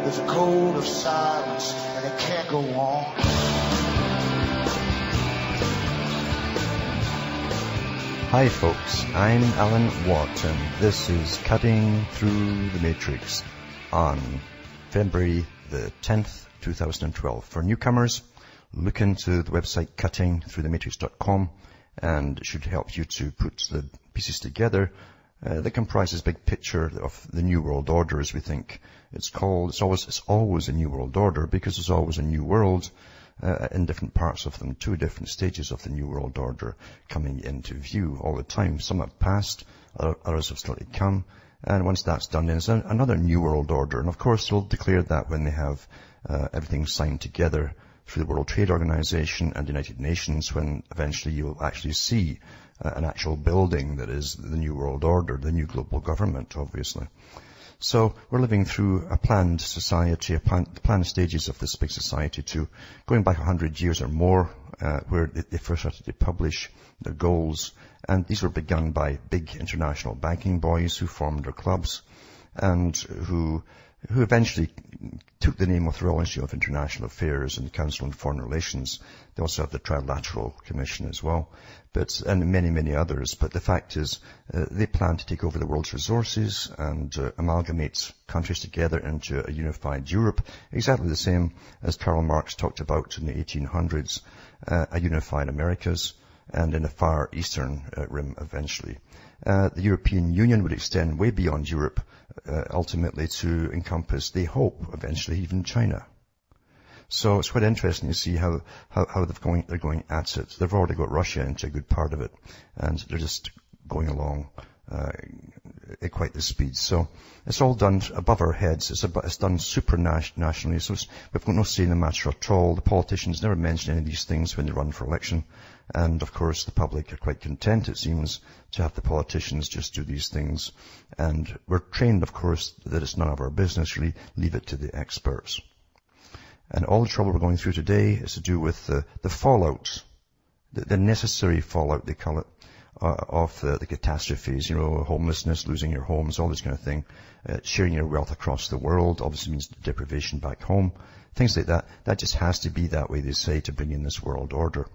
There's a code of silence, and it can't go on. Hi folks, I'm Alan Watt, and this is Cutting Through the Matrix on February the 10th, 2012. For newcomers, look into the website cuttingthroughthematrix.com, and it should help you to put the pieces together that comprises a big picture of the New World Order, as we think it's called. It's always a New World Order because there's always a new world in different parts of them, two different stages of the New World Order coming into view all the time. Some have passed, others have still to come. And once that's done, then it's another New World Order. And of course, they'll declare that when they have everything signed together through the World Trade Organization and the United Nations, when eventually you'll actually see an actual building that is the New World Order, the new global government, obviously. So we're living through a planned society, planned stages of this big society to going back 100 years or more, where they first started to publish their goals. And these were begun by big international banking boys who formed their clubs and who eventually took the name of the Royal Institute of International Affairs and the Council on Foreign Relations. They also have the Trilateral Commission as well, and many, many others. But the fact is, they plan to take over the world's resources and amalgamate countries together into a unified Europe, exactly the same as Karl Marx talked about in the 1800s, a unified Americas, and in the Far Eastern Rim eventually. The European Union would extend way beyond Europe, ultimately to encompass, they hope, eventually even China. So it's quite interesting to see how they're going at it. They've already got Russia into a good part of it, and they're just going along at quite the speed. So it's all done above our heads. It's done supranationally. So we've got no say in the matter at all. The politicians never mention any of these things when they run for election. And of course, the public are quite content, it seems, to have the politicians just do these things. And we're trained, of course, that it's none of our business, really. Leave it to the experts. And all the trouble we're going through today is to do with the fallout, the necessary fallout, they call it, of the catastrophes, homelessness, losing your homes, all this kind of thing, sharing your wealth across the world, obviously means deprivation back home, things like that. That just has to be that way, they say, to bring in this world order.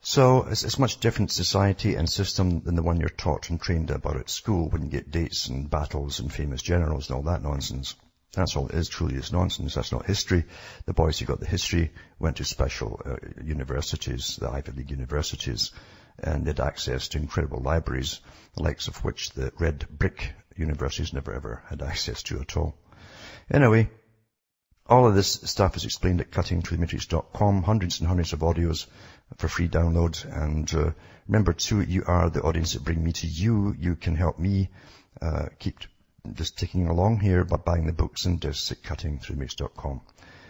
So it's much different society and system than the one you're taught and trained about at school when you get dates and battles and famous generals and all that nonsense. That's all it is, truly is nonsense. That's not history. The boys who got the history went to special universities, the Ivy League universities, and they had access to incredible libraries, the likes of which the red brick universities never ever had access to at all. Anyway, all of this stuff is explained at cuttingthroughthematrix.com, hundreds and hundreds of audios for free download. And remember too, you are the audience that bring me to you. You can help me keep just ticking along here by buying the books and discs at cuttingthroughthematrix.com.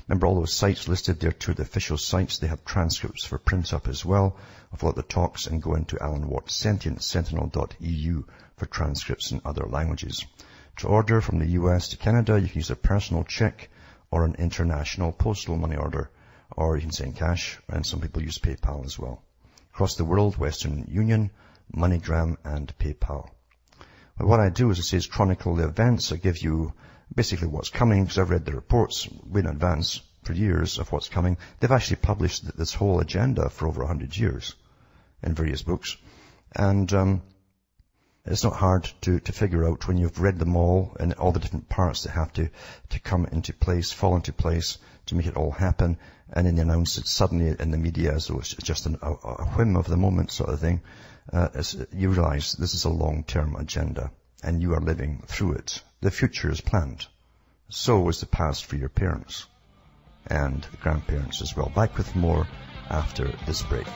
Remember all those sites listed there too, the official sites. They have transcripts for print up as well of a lot of the talks, and go into Alan Watt Sentinel.eu for transcripts in other languages. To order from the US to Canada, you can use a personal check or an international postal money order, or you can send cash, and some people use PayPal as well. Across the world, Western Union, MoneyGram, and PayPal. Well, what I do is chronicle the events. I give you basically what's coming, because I've read the reports way in advance for years of what's coming. They've actually published this whole agenda for over 100 years in various books. And it's not hard to figure out when you've read them all and all the different parts that have to come into place, fall into place to make it all happen. And then they announce it suddenly in the media as though it's just a whim of the moment sort of thing. You realize this is a long-term agenda, and you are living through it. The future is planned. So is the past for your parents and the grandparents as well. Back with more after this break.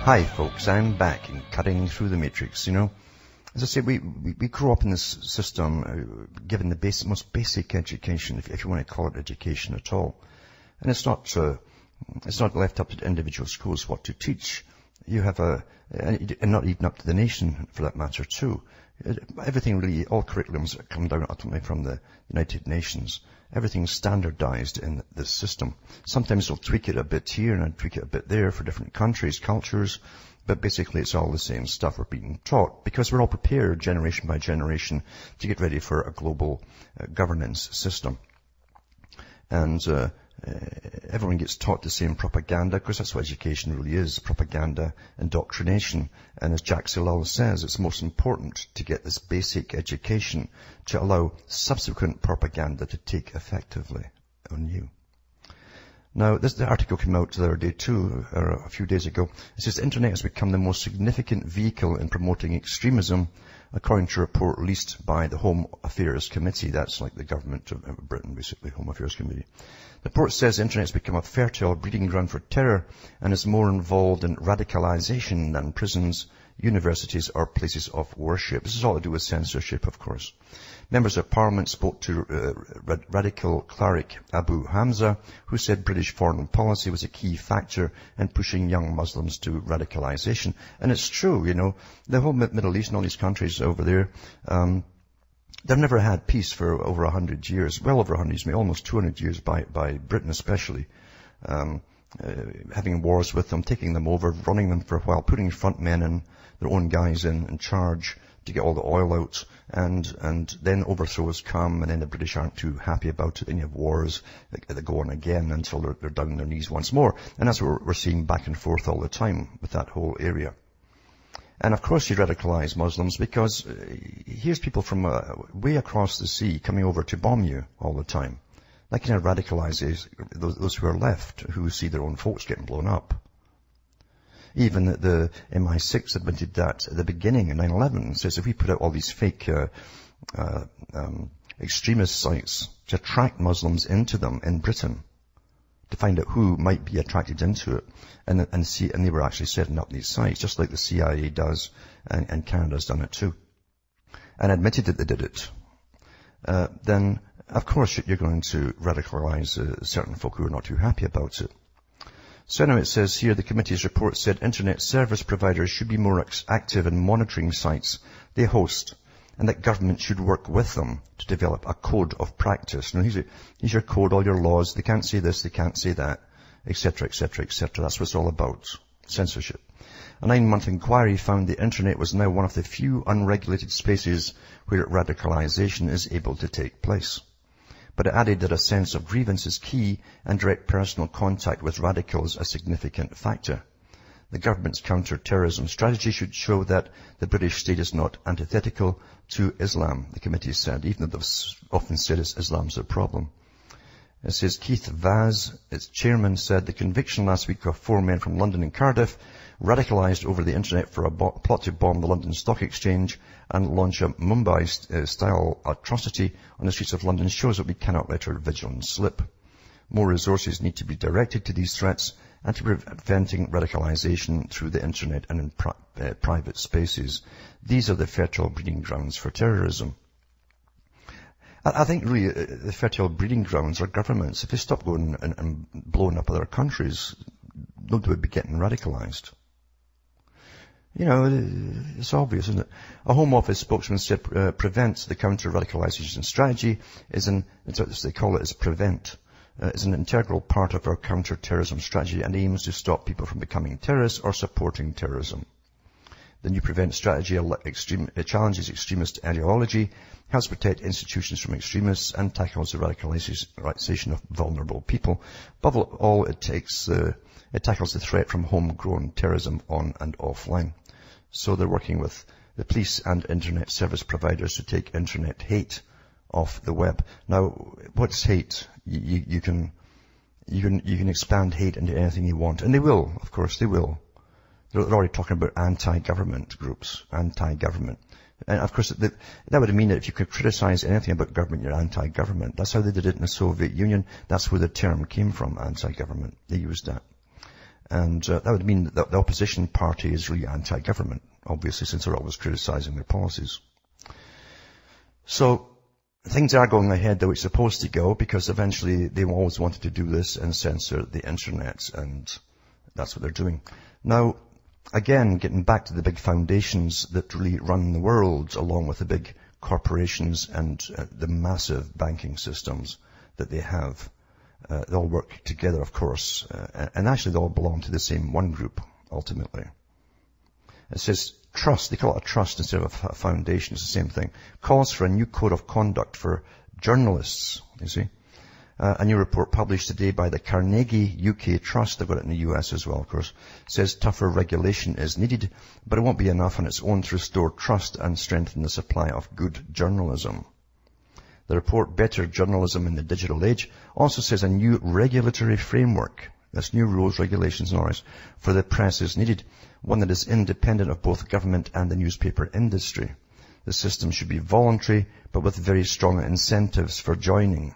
Hi folks, I'm back in Cutting Through the Matrix. As I say, we grew up in this system, given the most basic education, if you want to call it education at all. And it's not left up to individual schools what to teach. You have and not even up to the nation for that matter too. Everything really, all curriculums come down ultimately from the United Nations. Everything's standardized in this system. Sometimes they'll tweak it a bit here and tweak it a bit there for different countries, cultures, but basically it's all the same stuff we're being taught because we're all prepared generation by generation to get ready for a global governance system. And everyone gets taught the same propaganda, because that's what education really is, propaganda, indoctrination. And as Jacques Ellul says, it's most important to get this basic education to allow subsequent propaganda to take effectively on you. Now, the article came out the other day too, or a few days ago. It says the internet has become the most significant vehicle in promoting extremism, according to a report released by the Home Affairs Committee. That's like the government of Britain, basically, Home Affairs Committee. The report says the internet has become a fertile breeding ground for terror and is more involved in radicalization than prisons, universities or places of worship. This is all to do with censorship, of course. Members of Parliament spoke to radical cleric Abu Hamza, who said British foreign policy was a key factor in pushing young Muslims to radicalization. And it's true, you know, the whole Middle East and all these countries over there, they've never had peace for over 100 years, well over 100 years, almost 200 years by Britain especially. Having wars with them, taking them over, running them for a while, putting front men and their own guys in charge to get all the oil out, and then overthrows come, and then the British aren't too happy about it, and you have wars that go on again until they're down on their knees once more. And that's what we're seeing back and forth all the time with that whole area. And of course you radicalize Muslims because here's people from way across the sea coming over to bomb you all the time. That kind of radicalizes those who are left, who see their own folks getting blown up. Even the MI6 admitted that at the beginning in 9/11. Says if we put out all these fake extremist sites to attract Muslims into them in Britain, to find out who might be attracted into it, and they were actually setting up these sites, just like the CIA does, and Canada's done it too, and admitted that they did it. Then of course you're going to radicalize certain folk who are not too happy about it. So now it says here, the committee's report said internet service providers should be more active in monitoring sites they host, and that government should work with them to develop a code of practice. Now, here's your code, all your laws. They can't say this, they can't say that, etc., etc., etc. That's what it's all about. Censorship. A 9-month inquiry found the internet was now one of the few unregulated spaces where radicalization is able to take place. But it added that a sense of grievance is key and direct personal contact with radicals a significant factor. The government's counter-terrorism strategy should show that the British state is not antithetical to Islam, the committee said, even though they've often said Islam's the problem. It says Keith Vaz, its chairman, said the conviction last week of 4 men from London and Cardiff, radicalized over the internet for a plot to bomb the London Stock Exchange and launch a Mumbai-style atrocity on the streets of London, shows that we cannot let our vigilance slip. More resources need to be directed to these threats and to preventing radicalization through the internet and in private spaces. These are the fertile breeding grounds for terrorism. I think really the fertile breeding grounds are governments. If they stop going and blowing up other countries, nobody would be getting radicalized. You know, it's obvious, isn't it? A Home Office spokesman said prevent the counter-radicalization strategy is they call it as prevent. Is an integral part of our counter-terrorism strategy and aims to stop people from becoming terrorists or supporting terrorism. The new prevent strategy challenges extremist ideology, helps protect institutions from extremists, and tackles the radicalization of vulnerable people. Above all, it tackles the threat from homegrown terrorism on and offline. So they're working with the police and internet service providers to take internet hate off the web. Now, what's hate? You can expand hate into anything you want, and they will, of course, they will. They're already talking about anti-government groups, anti-government. And of course, that would mean that if you could criticize anything about government, you're anti-government. That's how they did it in the Soviet Union. That's where the term came from, anti-government. They used that. And that would mean that the opposition party is really anti-government, obviously, since they're always criticizing their policies. So things are going ahead the way it's supposed to go, because eventually they always wanted to do this and censor the internet, and that's what they're doing. Now, Again, getting back to the big foundations that really run the world, along with the big corporations and the massive banking systems that they have. They all work together, of course, and actually they all belong to the same one group, ultimately. It says trust, they call it a trust instead of a foundation, it's the same thing. Calls for a new code of conduct for journalists, you see. A new report published today by the Carnegie UK Trust, they've got it in the US as well, of course, says tougher regulation is needed, but it won't be enough on its own to restore trust and strengthen the supply of good journalism. The report, Better Journalism in the Digital Age, also says a new regulatory framework, that's new rules, regulations and all this, for the press is needed, one that is independent of both government and the newspaper industry. The system should be voluntary, but with very strong incentives for joining.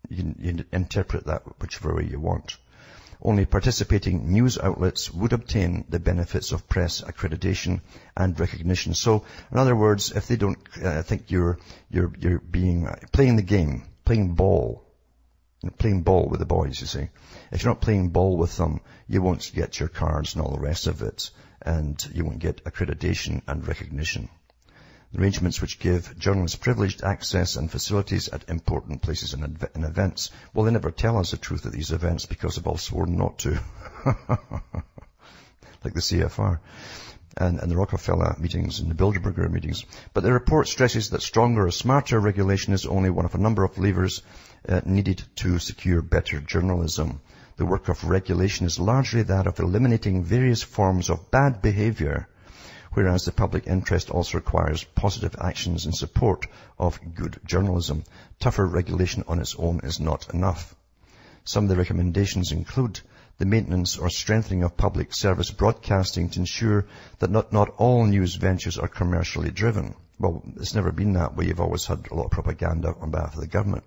You can interpret that whichever way you want. Only participating news outlets would obtain the benefits of press accreditation and recognition. So, in other words, if they don't think you're being playing the game, playing ball with the boys, you see. If you're not playing ball with them, you won't get your cards and all the rest of it, and you won't get accreditation and recognition. Arrangements which give journalists privileged access and facilities at important places and events. Well, they never tell us the truth at these events because they've all sworn not to. Like the CFR and the Rockefeller meetings and the Bilderberger meetings. But the report stresses that stronger or smarter regulation is only one of a number of levers needed to secure better journalism. The work of regulation is largely that of eliminating various forms of bad behavior, whereas the public interest also requires positive actions in support of good journalism. Tougher regulation on its own is not enough. Some of the recommendations include the maintenance or strengthening of public service broadcasting to ensure that not all news ventures are commercially driven. Well, it's never been that way. You've always had a lot of propaganda on behalf of the government.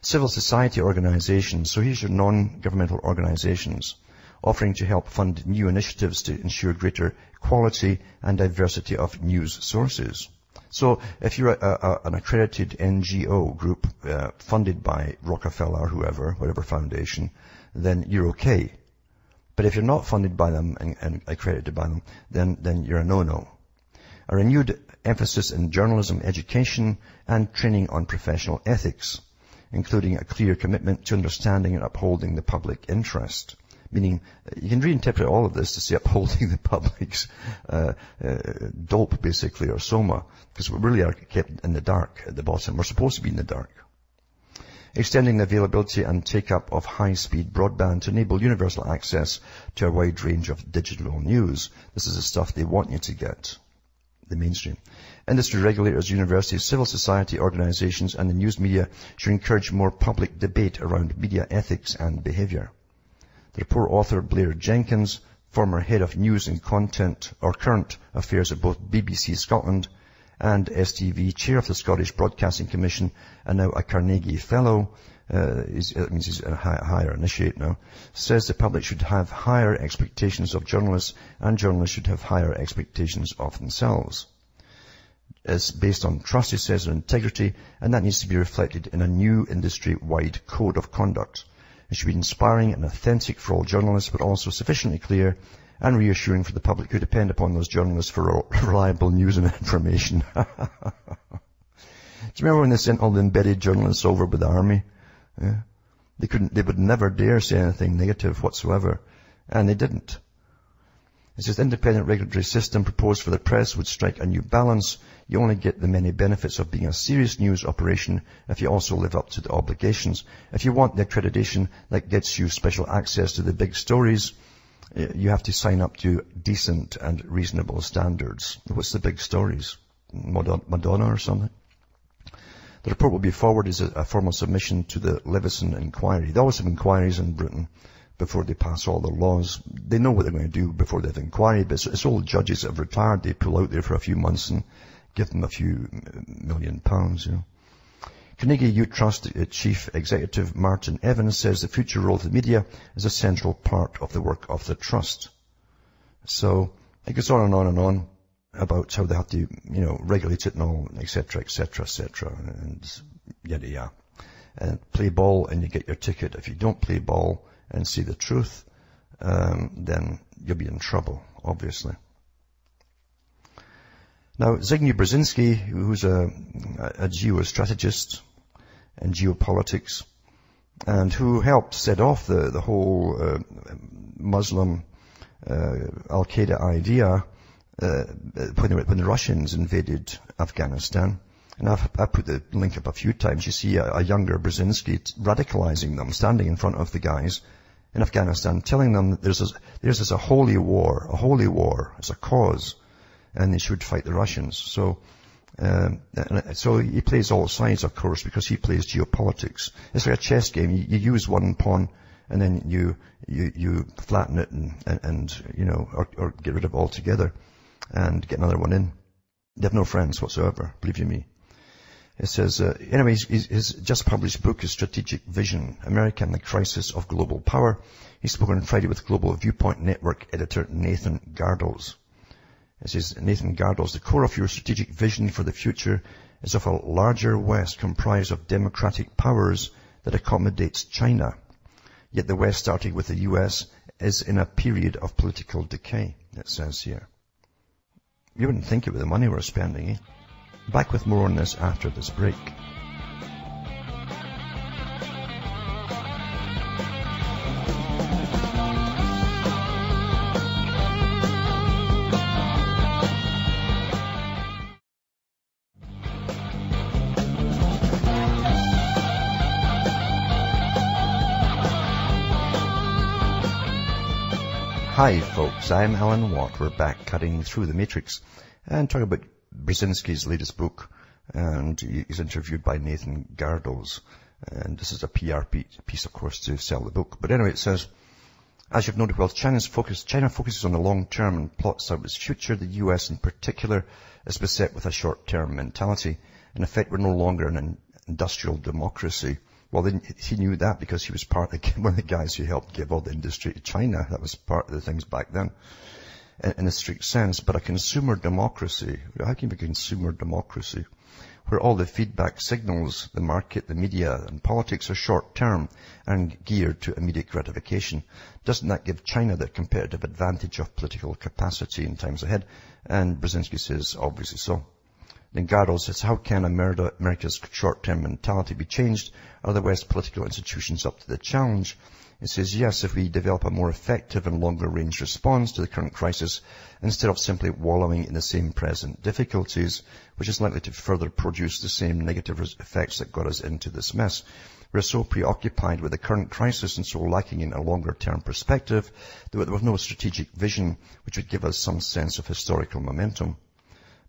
Civil society organizations. So here's your non-governmental organizations, offering to help fund new initiatives to ensure greater quality and diversity of news sources. So if you're an accredited NGO group funded by Rockefeller or whoever, whatever foundation, then you're okay. But if you're not funded by them and accredited by them, then you're a no-no. A renewed emphasis in journalism education and training on professional ethics, including a clear commitment to understanding and upholding the public interest. Meaning, you can reinterpret all of this to say upholding the public's dope, basically, or soma, because we really are kept in the dark at the bottom. We're supposed to be in the dark. Extending the availability and take-up of high-speed broadband to enable universal access to a wide range of digital news. This is the stuff they want you to get, the mainstream. Industry regulators, universities, civil society organizations, and the news media should encourage more public debate around media ethics and behavior. The report author Blair Jenkins, former head of news and content or current affairs at both BBC Scotland and STV, chair of the Scottish Broadcasting Commission, and now a Carnegie Fellow, that means he's a higher initiate now, says the public should have higher expectations of journalists and journalists should have higher expectations of themselves. It's based on trust, he says, and integrity, and that needs to be reflected in a new industry-wide code of conduct. It should be inspiring and authentic for all journalists, but also sufficiently clear and reassuring for the public who depend upon those journalists for reliable news and information. Do you remember when they sent all the embedded journalists over with the army? Yeah. They would never dare say anything negative whatsoever. And they didn't. It says, independent regulatory system proposed for the press would strike a new balance. You only get the many benefits of being a serious news operation if you also live up to the obligations. If you want the accreditation that gets you special access to the big stories, you have to sign up to decent and reasonable standards. What's the big stories? Madonna or something? The report will be forwarded as a formal submission to the Leveson inquiry. They always have inquiries in Britain before they pass all the laws. They know what they're going to do before they have inquiry, but it's all judges that have retired. They pull out there for a few months and give them a few £1 million, you know. Carnegie Youth Trust Chief Executive Martin Evans says the future role of the media is a central part of the work of the trust. So it goes on and on and on about how they have to, regulate it and all, etc., etc., etc., and yada yada. And play ball and you get your ticket. If you don't play ball and see the truth, then you'll be in trouble, obviously. Now, Zbigniew Brzezinski, who's a geostrategist in geopolitics, and who helped set off the whole Muslim Al-Qaeda idea when the Russians invaded Afghanistan. And I've put the link up a few times. You see a younger Brzezinski radicalizing them, standing in front of the guys in Afghanistan, telling them that there's a holy war, it's a cause, and they should fight the Russians. So he plays all sides, of course, because he plays geopolitics. It's like a chess game. You use one pawn, and then you flatten it and or get rid of it altogether and get another one in. They have no friends whatsoever, believe you me. It says, anyway, his just published book is Strategic Vision, America and the Crisis of Global Power. He spoke on Friday with Global Viewpoint Network editor Nathan Gardels. It says, Nathan Gardels, the core of your strategic vision for the future is of a larger West comprised of democratic powers that accommodates China. Yet the West, starting with the US, is in a period of political decay, it says here. You wouldn't think it with the money we're spending, eh? Back with more on this after this break. Hi folks, I'm Alan Watt. We're back cutting through the matrix and talking about Brzezinski's latest book, and he's interviewed by Nathan Gardels, and this is a PR piece, of course, to sell the book. But anyway, it says, as you've noted, well, China focuses on the long term and plots out its future. The US in particular is beset with a short-term mentality. In effect, we're no longer an industrial democracy. Well, then he knew that because he was one of the guys who helped give all the industry to China. That was part of the things back then, in a strict sense. But a consumer democracy, how can you be a consumer democracy where all the feedback signals, the market, the media, and politics are short-term and geared to immediate gratification? Doesn't that give China the competitive advantage of political capacity in times ahead? And Brzezinski says, obviously so. Then Gardel says, how can America's short-term mentality be changed? Are the West political institutions up to the challenge? It says, yes, if we develop a more effective and longer-range response to the current crisis, instead of simply wallowing in the same present difficulties, which is likely to further produce the same negative effects that got us into this mess. We're so preoccupied with the current crisis and so lacking in a longer-term perspective that there was no strategic vision which would give us some sense of historical momentum.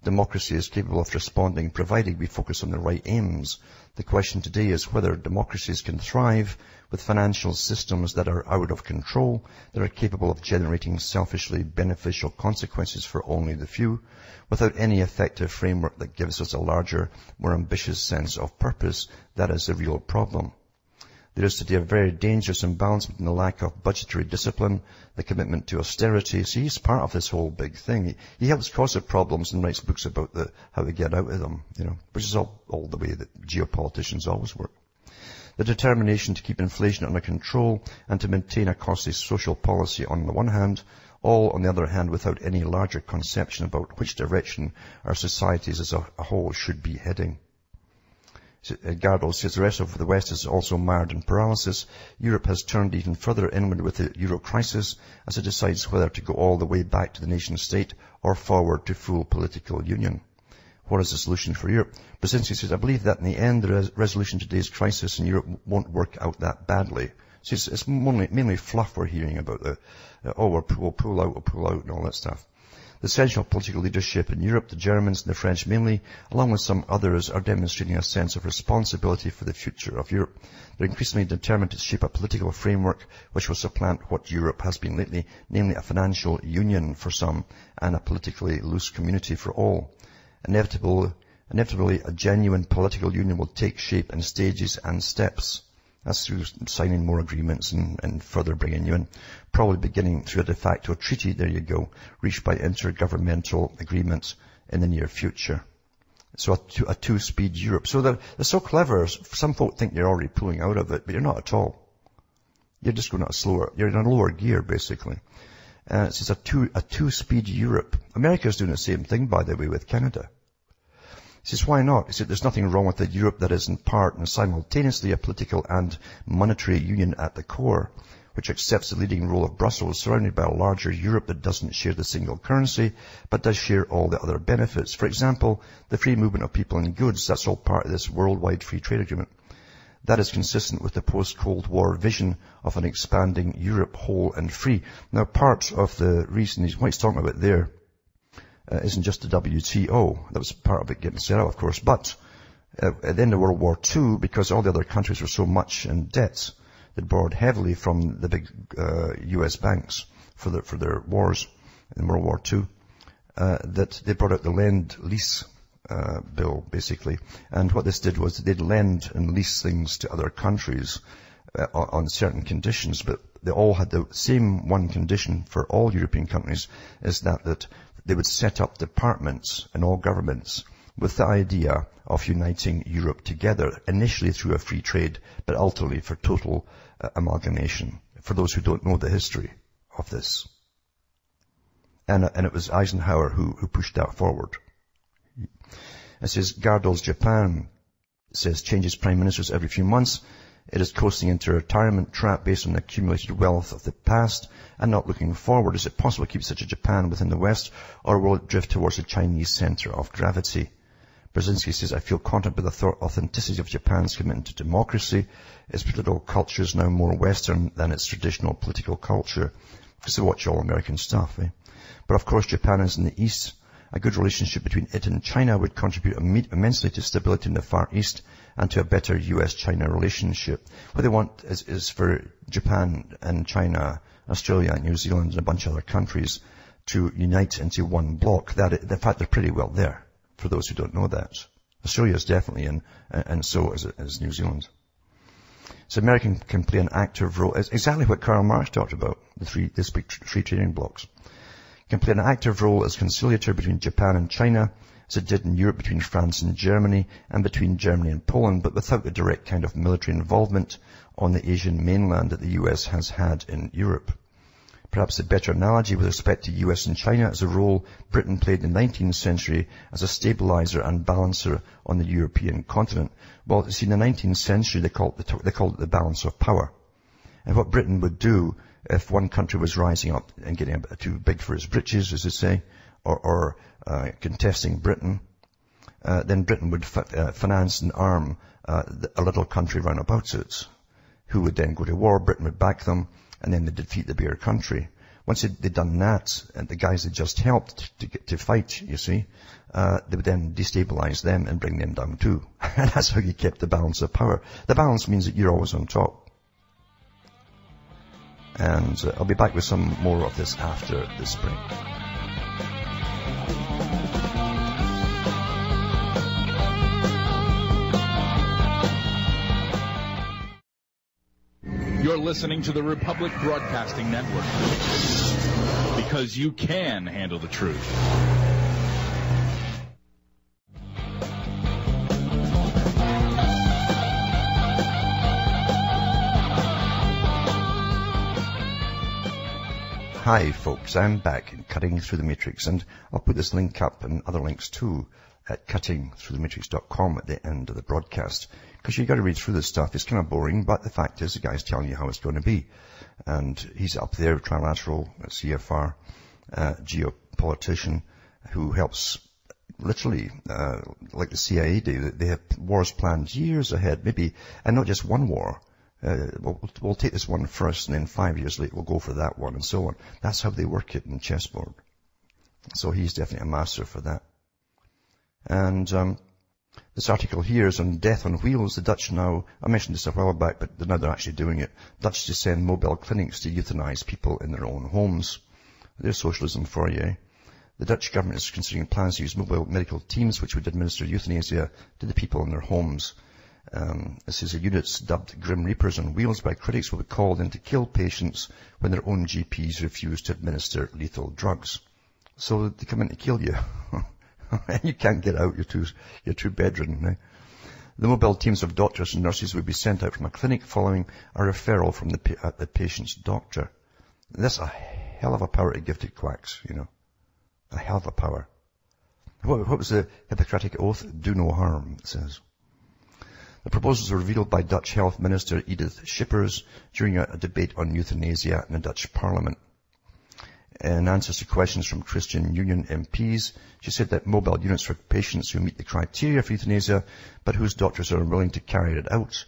Democracy is capable of responding provided we focus on the right aims. The question today is whether democracies can thrive with financial systems that are out of control, that are capable of generating selfishly beneficial consequences for only the few, without any effective framework that gives us a larger, more ambitious sense of purpose. That is the real problem. There is today a very dangerous imbalance between the lack of budgetary discipline, the commitment to austerity. See, he's part of this whole big thing. He helps cause the problems and writes books about how to get out of them, which is all the way that geopoliticians always work. The determination to keep inflation under control and to maintain a costly social policy on the one hand, all on the other hand without any larger conception about which direction our societies as a whole should be heading. Gardel says the rest of the West is also mired in paralysis. Europe has turned even further inward with the Euro crisis as it decides whether to go all the way back to the nation state or forward to full political union. What is the solution for Europe? Brzezinski says, I believe that in the end the resolution to today's crisis in Europe won't work out that badly. So it's mainly fluff we're hearing about we'll pull out and all that stuff. The essential political leadership in Europe, the Germans and the French mainly, along with some others, are demonstrating a sense of responsibility for the future of Europe. They're increasingly determined to shape a political framework which will supplant what Europe has been lately, namely a financial union for some and a politically loose community for all. Inevitably, a genuine political union will take shape in stages and steps. That's through signing more agreements and further bringing you in. Probably beginning through a de facto treaty, there you go, reached by intergovernmental agreements in the near future. So a two-speed Europe. So they're so clever. Some folk think you're already pulling out of it, but you're not at all. You're just going out slower. You're in a lower gear, basically. It says a two-speed Europe. America's doing the same thing, by the way, with Canada. He says, why not? He said, there's nothing wrong with a Europe that is in part and simultaneously a political and monetary union at the core, which accepts the leading role of Brussels, surrounded by a larger Europe that doesn't share the single currency, but does share all the other benefits. For example, the free movement of people and goods, that's all part of this worldwide free trade agreement. That is consistent with the post-Cold War vision of an expanding Europe whole and free. Now, part of the reason what he's talking about there isn't just the WTO. That was part of it getting set up, of course. But at the end of World War II, because all the other countries were so much in debt, they borrowed heavily from the big U.S. banks for their wars in World War II, that they brought out the Lend-Lease bill, basically. And what this did was they'd lend and lease things to other countries on certain conditions, but they all had the same one condition for all European countries, is that they would set up departments in all governments with the idea of uniting Europe together, initially through a free trade, but ultimately for total amalgamation, for those who don't know the history of this. And it was Eisenhower who pushed that forward. It says, Gardel's Japan says changes prime ministers every few months. It is coasting into a retirement trap based on the accumulated wealth of the past and not looking forward. Is it possible to keep such a Japan within the West, or will it drift towards the Chinese center of gravity? Brzezinski says, I feel confident with the authenticity of Japan's commitment to democracy. Its political culture is now more Western than its traditional political culture. Because they watch all American stuff, eh? But of course, Japan is in the East. A good relationship between it and China would contribute immensely to stability in the Far East and to a better U.S.-China relationship. What they want is for Japan and China, Australia and New Zealand and a bunch of other countries to unite into one block. In fact, they're pretty well there, for those who don't know that. Australia is definitely in, and so is New Zealand. So America can play an active role. It's exactly what Karl Marx talked about, these big free trading blocks. Can play an active role as conciliator between Japan and China, as it did in Europe between France and Germany, and between Germany and Poland, but without the direct kind of military involvement on the Asian mainland that the US has had in Europe. Perhaps a better analogy with respect to US and China is the role Britain played in the 19th century as a stabilizer and balancer on the European continent. Well, see, in the 19th century, they called it the balance of power. And what Britain would do if one country was rising up and getting a bit too big for its britches, as they say, or contesting Britain, then Britain would finance and arm a little country round about it, who would then go to war. Britain would back them, and then they'd defeat the bigger country. Once they'd done that, and the guys that just helped to fight, you see, they would then destabilize them and bring them down too. And that's how you kept the balance of power. The balance means that you're always on top. And I'll be back with some more of this after this break. You're listening to the Republic Broadcasting Network, because you can handle the truth. Hi folks, I'm back in Cutting Through the Matrix, and I'll put this link up and other links too at cuttingthroughthematrix.com at the end of the broadcast, because you've got to read through this stuff. It's kind of boring, but the fact is the guy's telling you how it's going to be. And he's up there, trilateral, CFR, geopolitician, who helps literally, like the CIA do. They have wars planned years ahead, maybe, and not just one war. We'll take this one first, and then 5 years later we'll go for that one, and so on. That's how they work it in chessboard. So he's definitely a master for that. And this article here is on death on wheels. The Dutch now, I mentioned this a while back, but now they're actually doing it. Dutch to send mobile clinics to euthanize people in their own homes. There's socialism for you. The Dutch government is considering plans to use mobile medical teams which would administer euthanasia to the people in their homes. This is a units dubbed Grim Reapers on wheels by critics will be called in to kill patients when their own GPs refuse to administer lethal drugs. So they come in to kill you. And you can't get out, you're too bedridden now. The mobile teams of doctors and nurses would be sent out from a clinic following a referral from the patient's doctor. That's a hell of a power to give to quacks, A hell of a power. What was the Hippocratic Oath? Do no harm, it says. The proposals were revealed by Dutch Health Minister Edith Schippers during a debate on euthanasia in the Dutch Parliament. In answers to questions from Christian Union MPs, she said that mobile units for patients who meet the criteria for euthanasia, but whose doctors are unwilling to carry it out,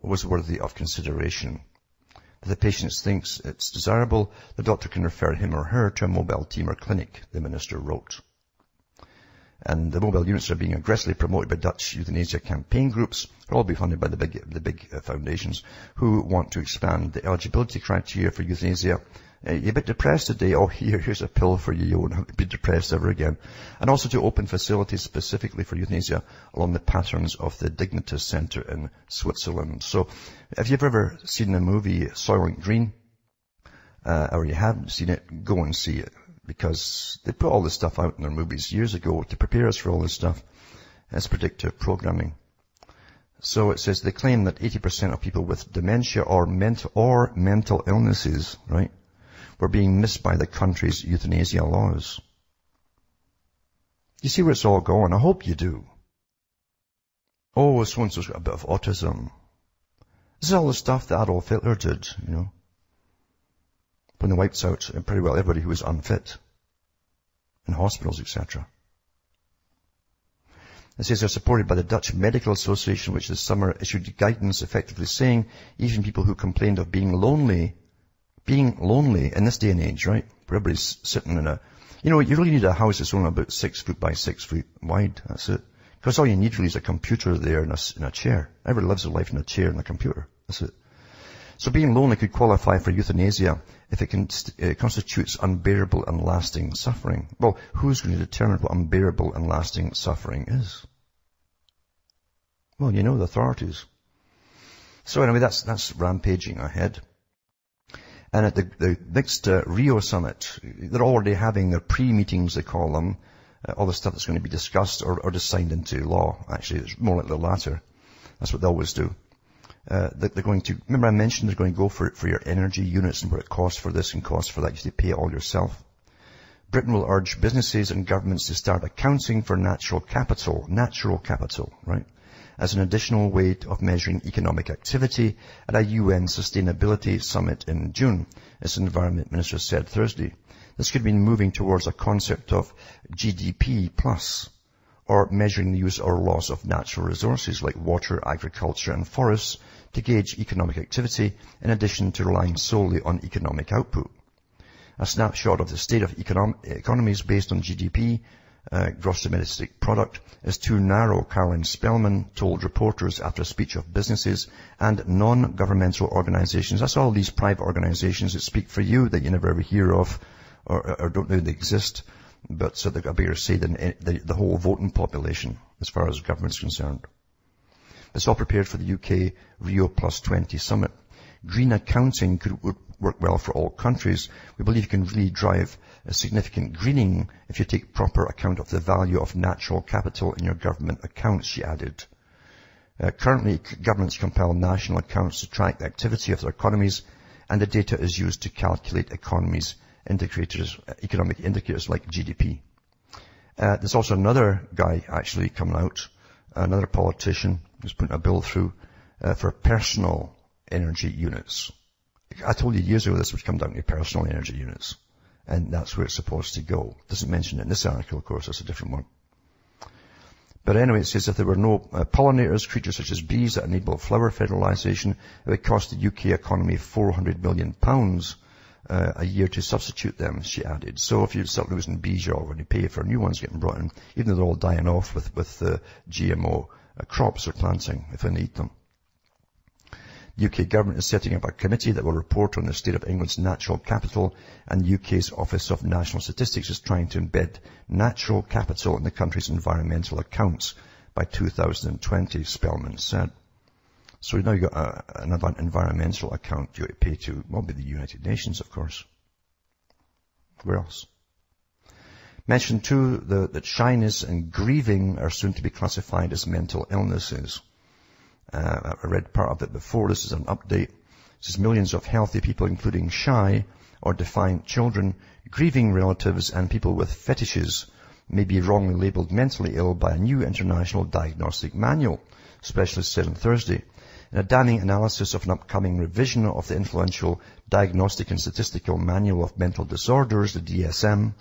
was worthy of consideration. If the patient thinks it's desirable, the doctor can refer him or her to a mobile team or clinic, the minister wrote. And the mobile units are being aggressively promoted by Dutch euthanasia campaign groups. They'll all be funded by the big foundations who want to expand the eligibility criteria for euthanasia. You're a bit depressed today. Oh, here's a pill for you. You won't have to be depressed ever again. And also to open facilities specifically for euthanasia along the patterns of the Dignitas Center in Switzerland. So if you've ever seen the movie Soylent Green, or you haven't seen it, go and see it. Because they put all this stuff out in their movies years ago to prepare us for all this stuff as predictive programming. So it says they claim that 80% of people with dementia or mental illnesses, right, were being missed by the country's euthanasia laws. You see where it's all going? I hope you do. Oh, so-and-so's got a bit of autism. This is all the stuff that Adolf Hitler did, when they wiped out pretty well everybody who was unfit in hospitals, etc. It says they're supported by the Dutch Medical Association, which this summer issued guidance effectively saying even people who complained of being lonely in this day and age, right? Where everybody's sitting in you really need a house that's only about 6 foot by 6 feet wide. That's it. Because all you need really is a computer there and a chair. Everybody lives their life in a chair and a computer. That's it. So being lonely could qualify for euthanasia if it constitutes unbearable and lasting suffering. Well, who's going to determine what unbearable and lasting suffering is? Well, the authorities. So anyway, that's rampaging ahead. And at the next Rio summit, they're already having their pre-meetings, they call them, all the stuff that's going to be discussed or just signed into law. Actually, it's more like the latter. That's what they always do. They're going to, remember I mentioned they're going to go for your energy units and what it costs for this and costs for that. You have to pay it all yourself. Britain will urge businesses and governments to start accounting for natural capital, right, as an additional way of measuring economic activity at a UN Sustainability Summit in June, as Environment Minister said Thursday. This could mean moving towards a concept of GDP plus, or measuring the use or loss of natural resources like water, agriculture and forests to gauge economic activity in addition to relying solely on economic output. A snapshot of the state of economies based on GDP, gross domestic product, is too narrow, Caroline Spellman told reporters after a speech of businesses and non-governmental organizations. That's all these private organizations that speak for you that you never ever hear of or don't know they exist. But so they've got a bigger say than the whole voting population as far as government's concerned. It's all prepared for the UK Rio Plus 20 summit. Green accounting would work well for all countries. We believe you can really drive a significant greening if you take proper account of the value of natural capital in your government accounts, she added. Currently, governments compile national accounts to track the activity of their economies, and the data is used to calculate economic indicators like GDP. There's also another guy actually coming out, another politician who's putting a bill through for personal energy units. I told you years ago this would come down to personal energy units, and that's where it's supposed to go. It doesn't mention it in this article, of course, that's a different one. But anyway, it says if there were no pollinators, creatures such as bees that enable flower fertilization, it would cost the UK economy £400 million a year to substitute them, she added. So if you start losing bees, you're already paying for new ones getting brought in, even though they're all dying off with GMO crops they're planting, if they need them. The UK government is setting up a committee that will report on the state of England's natural capital, and the UK's Office of National Statistics is trying to embed natural capital in the country's environmental accounts by 2020, Spellman said. So now you've got an environmental account you pay to, well, be the United Nations, of course. Where else? Mentioned too that shyness and grieving are soon to be classified as mental illnesses. I read part of it before. This is an update. It says millions of healthy people, including shy or defiant children, grieving relatives, and people with fetishes may be wrongly labelled mentally ill by a new international diagnostic manual, specialists said on Thursday. In a damning analysis of an upcoming revision of the influential Diagnostic and Statistical Manual of Mental Disorders, the DSM,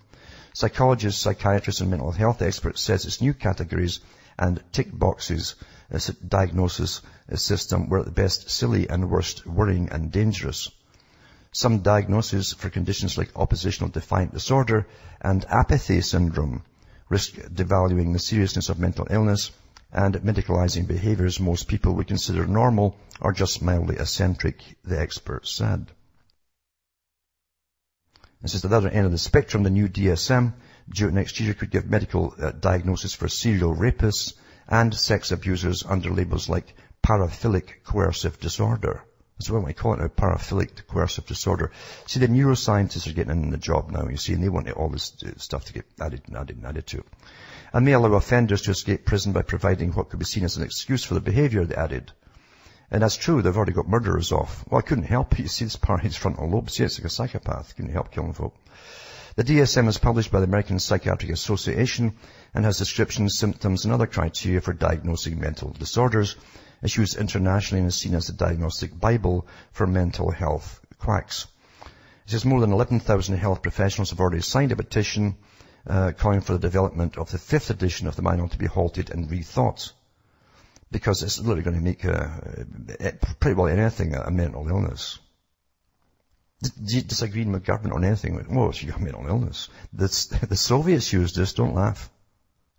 psychologists, psychiatrists, and mental health experts says its new categories and tick boxes as a diagnosis system were at the best silly and worst worrying and dangerous. Some diagnoses for conditions like oppositional defiant disorder and apathy syndrome risk devaluing the seriousness of mental illness and medicalizing behaviors most people would consider normal or just mildly eccentric, the experts said. This is the other end of the spectrum. The new DSM, due next year, could give medical diagnosis for serial rapists and sex abusers under labels like paraphilic coercive disorder. That's what we call it now, paraphilic coercive disorder. See, the neuroscientists are getting in the job now, you see, and they want all this stuff to get added to it. And may allow offenders to escape prison by providing what could be seen as an excuse for the behavior, they added. And that's true, they've already got murderers off. Well, I couldn't help it. You see, this part of his frontal lobe. See, it's like a psychopath. Couldn't help killing folk. The DSM is published by the American Psychiatric Association and has descriptions, symptoms, and other criteria for diagnosing mental disorders. It's used internationally and is seen as the diagnostic Bible for mental health quacks. It says more than 11,000 health professionals have already signed a petition calling for the development of the 5th edition of the manual to be halted and rethought. Because it's literally going to make pretty well anything a mental illness. Do you disagree with government on anything? Well, you got mental illness. The Soviets used this. Don't laugh.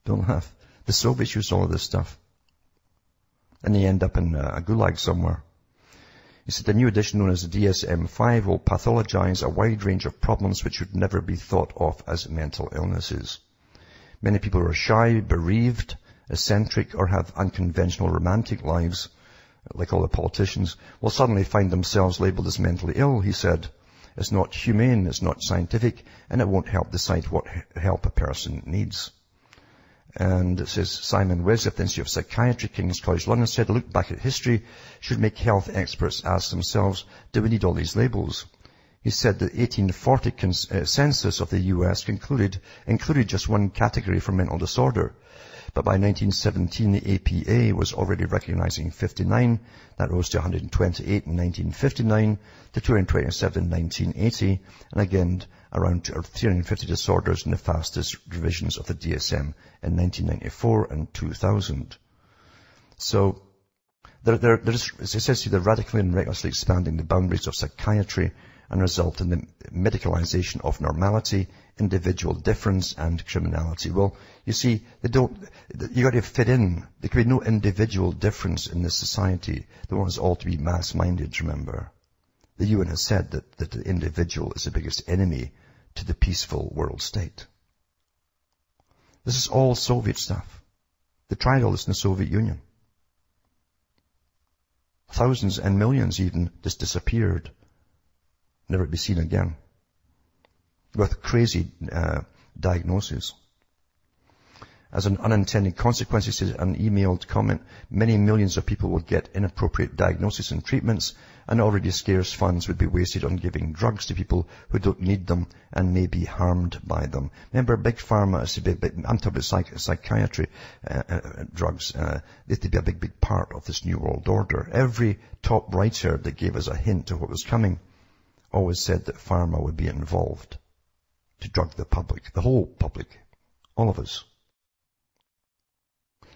Don't laugh. The Soviets used all of this stuff. And they end up in a gulag somewhere. He said the new edition known as the DSM-5 will pathologize a wide range of problems which would never be thought of as mental illnesses. Many people are shy, bereaved, eccentric, or have unconventional romantic lives, like all the politicians, will suddenly find themselves labelled as mentally ill, he said. It's not humane, it's not scientific, and it won't help decide what help a person needs. And it says Simon Wesley of the Institute of Psychiatry, King's College London, said a look back at history should make health experts ask themselves, do we need all these labels? He said the 1840 census of the US included just one category for mental disorder. But by 1917, the APA was already recognizing 59. That rose to 128 in 1959, to 227 in 1980, and again around 350 disorders in the fastest revisions of the DSM in 1994 and 2000. So, it says here, they're radically and recklessly expanding the boundaries of psychiatry and result in the medicalization of normality, individual difference, and criminality. Well, you see, you got to fit in. There can be no individual difference in this society. They want us all to be mass-minded, remember. The UN has said that the individual is the biggest enemy to the peaceful world state. This is all Soviet stuff. They tried all this in the Soviet Union. Thousands and millions even just disappeared. Never to be seen again. With crazy diagnoses. As an unintended consequence, he says, an emailed comment, many millions of people will get inappropriate diagnoses and treatments, and already scarce funds would be wasted on giving drugs to people who don't need them and may be harmed by them. Remember, big pharma, I'm talking about psychiatry drugs, they have to be a big part of this new world order. Every top writer that gave us a hint of what was coming always said that pharma would be involved to drug the public, the whole public, all of us.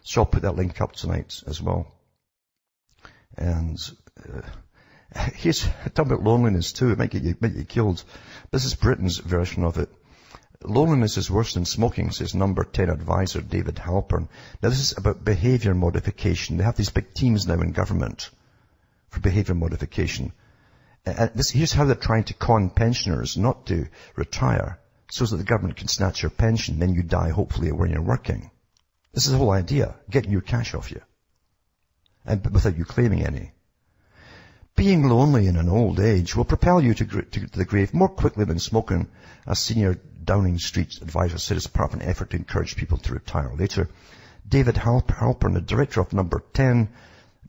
So I'll put that link up tonight as well. And here's talking about loneliness too. It might get you killed. This is Britain's version of it. Loneliness is worse than smoking, says number 10 advisor David Halpern. Now this is about behavior modification. They have these big teams now in government for behavior modification. And here's how they're trying to con pensioners not to retire so that the government can snatch your pension, then you die hopefully when you're working. This is the whole idea, getting your cash off you, and without you claiming any. Being lonely in an old age will propel you to the grave more quickly than smoking, a senior Downing Street advisor said as part of an effort to encourage people to retire later. David Halpern, the director of number 10,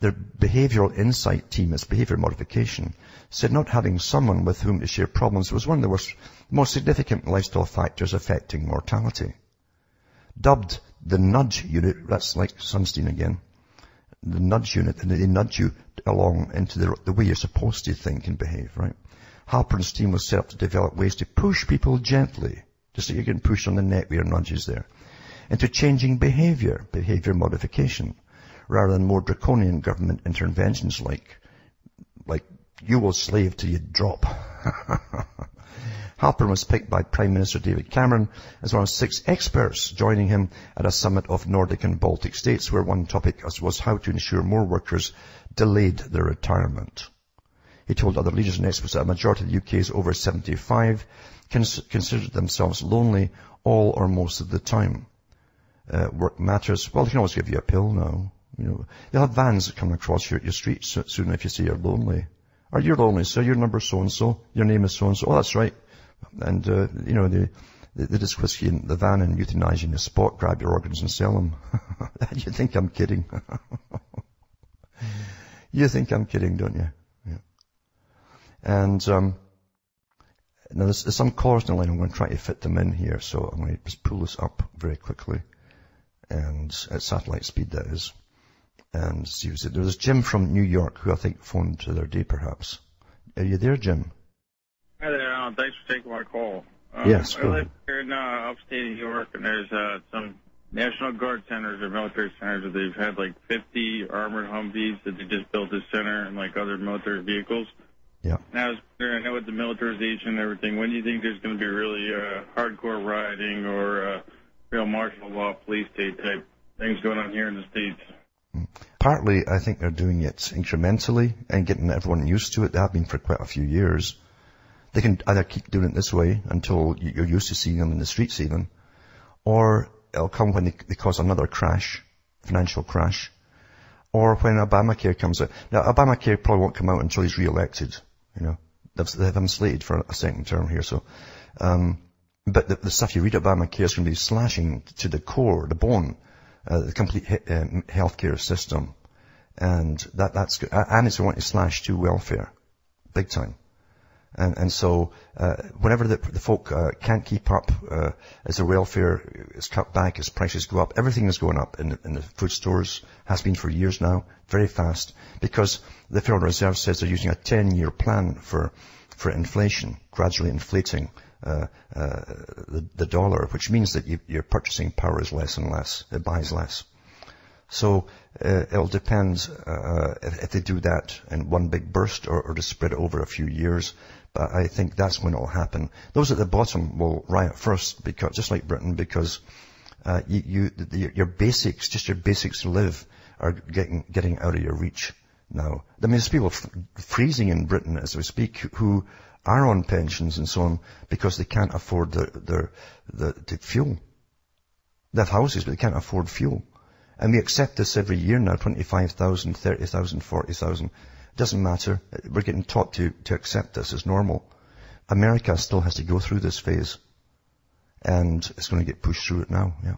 their behavioral insight team, its behavior modification, said not having someone with whom to share problems was one of the most significant lifestyle factors affecting mortality. Dubbed the nudge unit, that's like Sunstein again, the nudge unit, and they nudge you along into the way you're supposed to think and behave, right? Halpern's team was set up to develop ways to push people gently, just like you're getting pushed on the neck with your nudges there, into changing behavior modification, rather than more draconian government interventions like you will slave till you drop. Halpern was picked by Prime Minister David Cameron as one of 6 experts joining him at a summit of Nordic and Baltic states, where one topic was how to ensure more workers delayed their retirement. He told other leaders and experts that a majority of the UK's over 75 considered themselves lonely all or most of the time. Work matters. Well, they can always give you a pill now. They'll have vans coming across your street soon if you say you're lonely. Are you lonely, sir? Your number's so-and-so. Your name is so-and-so. Oh, that's right. And, they just whiskey in the van and euthanasia in the spot, grab your organs and sell them. You think I'm kidding? You think I'm kidding, don't you? Yeah. And, now there's some callers in the line. I'm going to try to fit them in here. So I'm going to just pull this up very quickly. And at satellite speed, that is. And see who's it. There's Jim from New York, who I think phoned the other day, perhaps. Are you there, Jim? Hi there, Alan. Thanks for taking my call. Yes, I live here in upstate New York, and there's some National Guard centers or military centers that they've had like 50 armored Humvees that they just built this center and like other military vehicles. Yeah. Now, I know with the militarization and everything, when do you think there's going to be really hardcore rioting or real martial law, police state type things going on here in the States? Partly, I think they're doing it incrementally and getting everyone used to it. They have been for quite a few years. They can either keep doing it this way until you're used to seeing them in the streets even, or it'll come when they cause another crash, financial crash, or when Obamacare comes out. Now, Obamacare probably won't come out until he's re-elected. They have him slated for a second term here, so, but the stuff you read about Obamacare is going to be slashing to the core, the bone, the complete healthcare system. And that's good. And it's going to slash to welfare. Big time. And so, whenever the folk, can't keep up, as the welfare is cut back, as prices go up, everything is going up in the food stores, has been for years now, very fast, because the Federal Reserve says they're using a 10-year plan for inflation, gradually inflating, the dollar, which means that your purchasing power is less and less. It buys less. So, it'll depend, if they do that in one big burst or to spread it over a few years. But I think that's when it'll happen. Those at the bottom will riot first, because, just like Britain, because, your basics, just your basics to live are getting out of your reach now. I mean, there's people freezing in Britain as we speak who are on pensions and so on because they can't afford the fuel. They have houses, but they can't afford fuel. And we accept this every year now, 25,000, 30,000, 40,000. It doesn't matter. We're getting taught to accept this as normal. America still has to go through this phase. And it's going to get pushed through it now, yeah.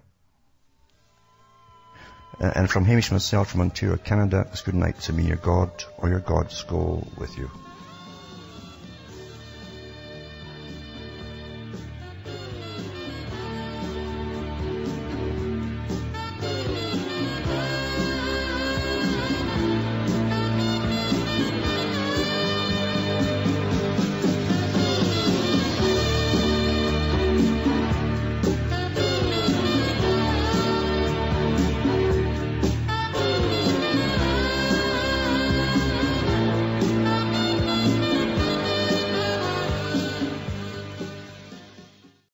And from Hamish myself from Ontario, Canada, it's good night to me, your God, or your gods go with you.